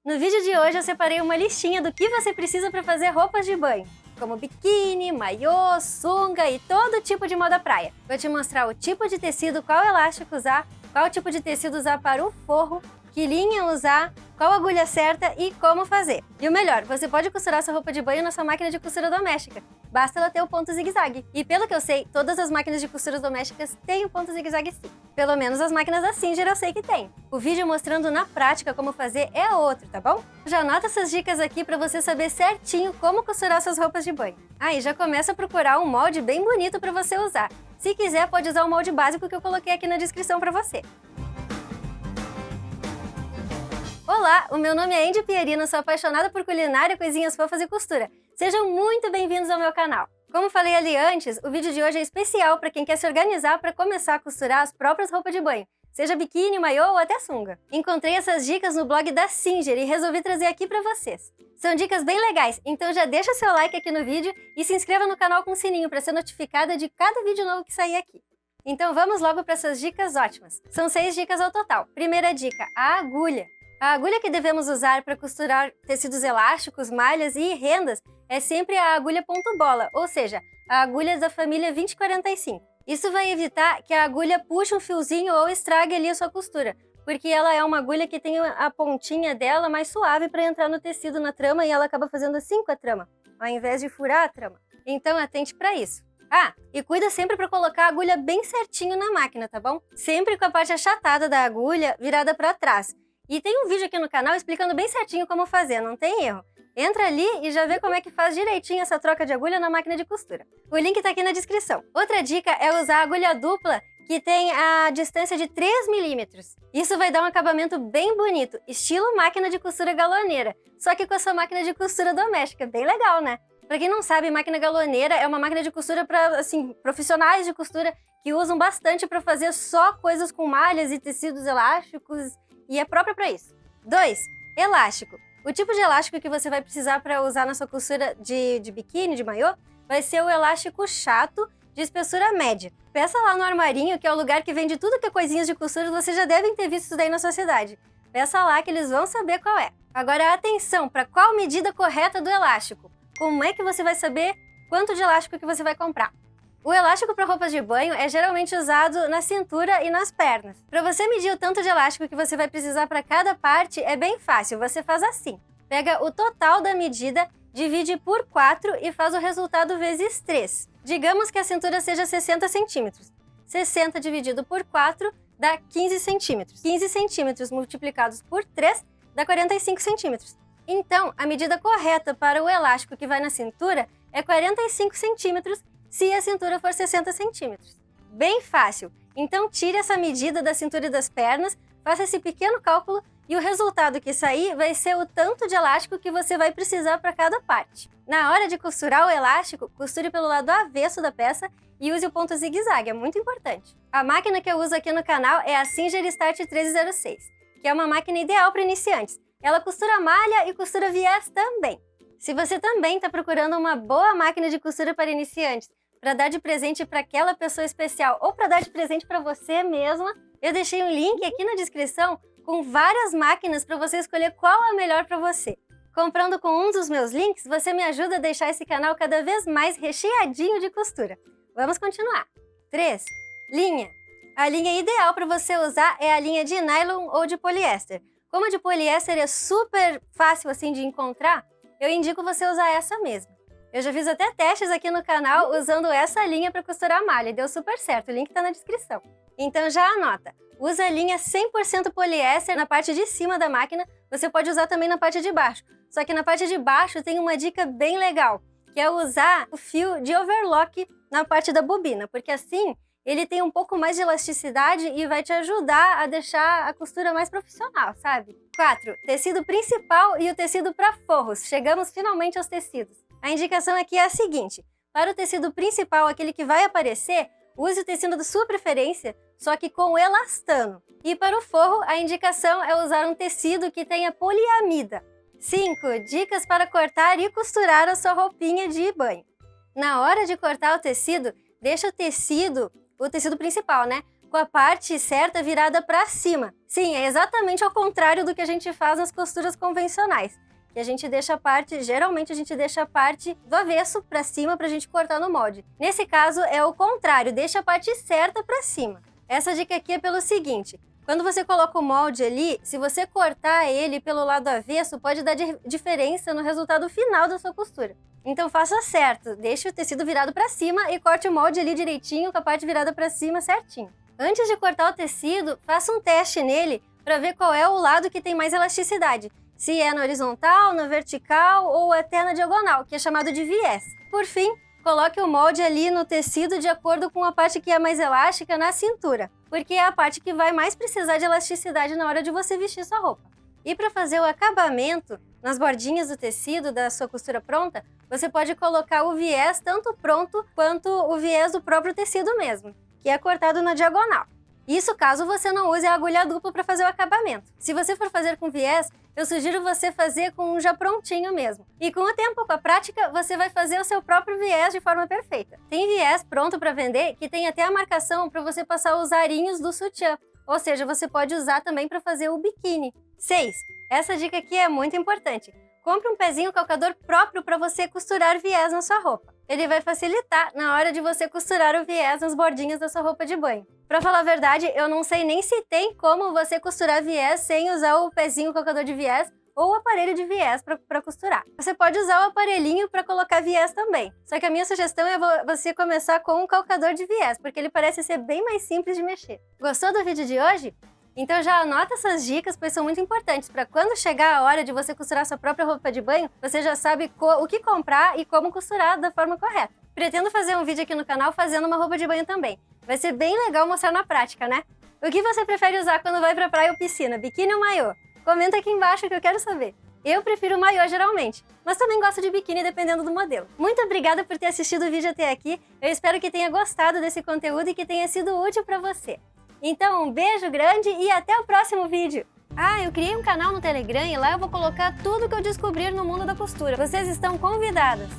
No vídeo de hoje eu separei uma listinha do que você precisa para fazer roupas de banho, como biquíni, maiô, sunga e todo tipo de moda praia. Vou te mostrar o tipo de tecido, qual elástico usar, qual tipo de tecido usar para o forro, que linha usar, qual agulha certa e como fazer. E o melhor, você pode costurar sua roupa de banho na sua máquina de costura doméstica. Basta ela ter o ponto zigue-zague. E pelo que eu sei, todas as máquinas de costura domésticas têm o ponto zigue-zague sim. Pelo menos as máquinas da Singer eu sei que tem. O vídeo mostrando na prática como fazer é outro, tá bom? Já anota essas dicas aqui para você saber certinho como costurar suas roupas de banho. Aí já começa a procurar um molde bem bonito para você usar. Se quiser, pode usar o molde básico que eu coloquei aqui na descrição para você. Olá, o meu nome é Andy Pierino, sou apaixonada por culinária, coisinhas fofas e costura. Sejam muito bem-vindos ao meu canal. Como falei ali antes, o vídeo de hoje é especial para quem quer se organizar para começar a costurar as próprias roupas de banho, seja biquíni, maiô ou até sunga. Encontrei essas dicas no blog da Singer e resolvi trazer aqui para vocês. São dicas bem legais, então já deixa seu like aqui no vídeo e se inscreva no canal com o sininho para ser notificada de cada vídeo novo que sair aqui. Então vamos logo para essas dicas ótimas. São 6 dicas ao total. Primeira dica, a agulha. A agulha que devemos usar para costurar tecidos elásticos, malhas e rendas é sempre a agulha ponto bola, ou seja, a agulha da família 2045. Isso vai evitar que a agulha puxe um fiozinho ou estrague ali a sua costura, porque ela é uma agulha que tem a pontinha dela mais suave para entrar no tecido na trama e ela acaba fazendo assim com a trama, ao invés de furar a trama. Então atente para isso. Ah, e cuida sempre para colocar a agulha bem certinho na máquina, tá bom? Sempre com a parte achatada da agulha virada para trás. E tem um vídeo aqui no canal explicando bem certinho como fazer, não tem erro. Entra ali e já vê como é que faz direitinho essa troca de agulha na máquina de costura. O link tá aqui na descrição. Outra dica é usar a agulha dupla que tem a distância de 3 milímetros. Isso vai dar um acabamento bem bonito, estilo máquina de costura galoneira, só que com a sua máquina de costura doméstica. Bem legal, né? Pra quem não sabe, máquina galoneira é uma máquina de costura para, assim, profissionais de costura que usam bastante para fazer só coisas com malhas e tecidos elásticos e é própria para isso. 2. Elástico. O tipo de elástico que você vai precisar para usar na sua costura de biquíni, de maiô, vai ser o elástico chato de espessura média. Peça lá no armarinho, que é o lugar que vende tudo que é coisinhas de costura, vocês já devem ter visto isso daí na sua cidade. Peça lá que eles vão saber qual é. Agora atenção, para qual medida correta do elástico? Como é que você vai saber quanto de elástico que você vai comprar? O elástico para roupas de banho é geralmente usado na cintura e nas pernas. Para você medir o tanto de elástico que você vai precisar para cada parte é bem fácil, você faz assim. Pega o total da medida, divide por 4 e faz o resultado vezes 3. Digamos que a cintura seja 60 centímetros. 60 dividido por 4 dá 15 centímetros. 15 centímetros multiplicados por 3 dá 45 centímetros. Então, a medida correta para o elástico que vai na cintura é 45 centímetros se a cintura for 60 centímetros. Bem fácil! Então tire essa medida da cintura e das pernas, faça esse pequeno cálculo e o resultado que sair vai ser o tanto de elástico que você vai precisar para cada parte. Na hora de costurar o elástico, costure pelo lado avesso da peça e use o ponto zigue-zague, é muito importante. A máquina que eu uso aqui no canal é a Singer Start 1306, que é uma máquina ideal para iniciantes. Ela costura malha e costura viés também. Se você também está procurando uma boa máquina de costura para iniciantes, para dar de presente para aquela pessoa especial ou para dar de presente para você mesma, eu deixei um link aqui na descrição com várias máquinas para você escolher qual é a melhor para você. Comprando com um dos meus links, você me ajuda a deixar esse canal cada vez mais recheadinho de costura. Vamos continuar. 3. Linha. A linha ideal para você usar é a linha de nylon ou de poliéster. Como a de poliéster é super fácil assim de encontrar, eu indico você usar essa mesmo. Eu já fiz até testes aqui no canal usando essa linha para costurar a malha e deu super certo, o link está na descrição. Então já anota, usa a linha 100% poliéster na parte de cima da máquina, você pode usar também na parte de baixo. Só que na parte de baixo tem uma dica bem legal, que é usar o fio de overlock na parte da bobina, porque assim ele tem um pouco mais de elasticidade e vai te ajudar a deixar a costura mais profissional, sabe? 4. Tecido principal e o tecido para forros. Chegamos finalmente aos tecidos. A indicação aqui é a seguinte, para o tecido principal, aquele que vai aparecer, use o tecido da sua preferência, só que com elastano. E para o forro, a indicação é usar um tecido que tenha poliamida. 5. Dicas para cortar e costurar a sua roupinha de banho. Na hora de cortar o tecido, deixa o tecido principal, né? com a parte certa virada para cima. Sim, é exatamente ao contrário do que a gente faz nas costuras convencionais. Que a gente deixa a parte, geralmente a gente deixa a parte do avesso para cima para a gente cortar no molde. Nesse caso é o contrário, deixa a parte certa para cima. Essa dica aqui é pelo seguinte: quando você coloca o molde ali, se você cortar ele pelo lado avesso, pode dar diferença no resultado final da sua costura. Então faça certo, deixe o tecido virado para cima e corte o molde ali direitinho com a parte virada para cima certinho. Antes de cortar o tecido, faça um teste nele para ver qual é o lado que tem mais elasticidade. Se é na horizontal, na vertical ou até na diagonal, que é chamado de viés. Por fim, coloque o molde ali no tecido de acordo com a parte que é mais elástica na cintura, porque é a parte que vai mais precisar de elasticidade na hora de você vestir sua roupa. E para fazer o acabamento, nas bordinhas do tecido da sua costura pronta, você pode colocar o viés tanto pronto quanto o viés do próprio tecido mesmo, que é cortado na diagonal. Isso caso você não use a agulha dupla para fazer o acabamento. Se você for fazer com viés, eu sugiro você fazer com um já prontinho mesmo. E com o tempo, com a prática, você vai fazer o seu próprio viés de forma perfeita. Tem viés pronto para vender que tem até a marcação para você passar os arinhos do sutiã. Ou seja, você pode usar também para fazer o biquíni. 6. Essa dica aqui é muito importante. Compre um pezinho calcador próprio para você costurar viés na sua roupa. Ele vai facilitar na hora de você costurar o viés nas bordinhas da sua roupa de banho. Pra falar a verdade, eu não sei nem se tem como você costurar viés sem usar o pezinho calcador de viés ou o aparelho de viés para costurar. Você pode usar o aparelhinho para colocar viés também. Só que a minha sugestão é você começar com um calcador de viés, porque ele parece ser bem mais simples de mexer. Gostou do vídeo de hoje? Então já anota essas dicas, pois são muito importantes para quando chegar a hora de você costurar sua própria roupa de banho, você já sabe o que comprar e como costurar da forma correta. Pretendo fazer um vídeo aqui no canal fazendo uma roupa de banho também. Vai ser bem legal mostrar na prática, né? O que você prefere usar quando vai pra praia ou piscina, biquíni ou maiô? Comenta aqui embaixo que eu quero saber. Eu prefiro maiô geralmente, mas também gosto de biquíni dependendo do modelo. Muito obrigada por ter assistido o vídeo até aqui. Eu espero que tenha gostado desse conteúdo e que tenha sido útil para você. Então, um beijo grande e até o próximo vídeo! Eu criei um canal no Telegram e lá eu vou colocar tudo que eu descobrir no mundo da costura. Vocês estão convidadas!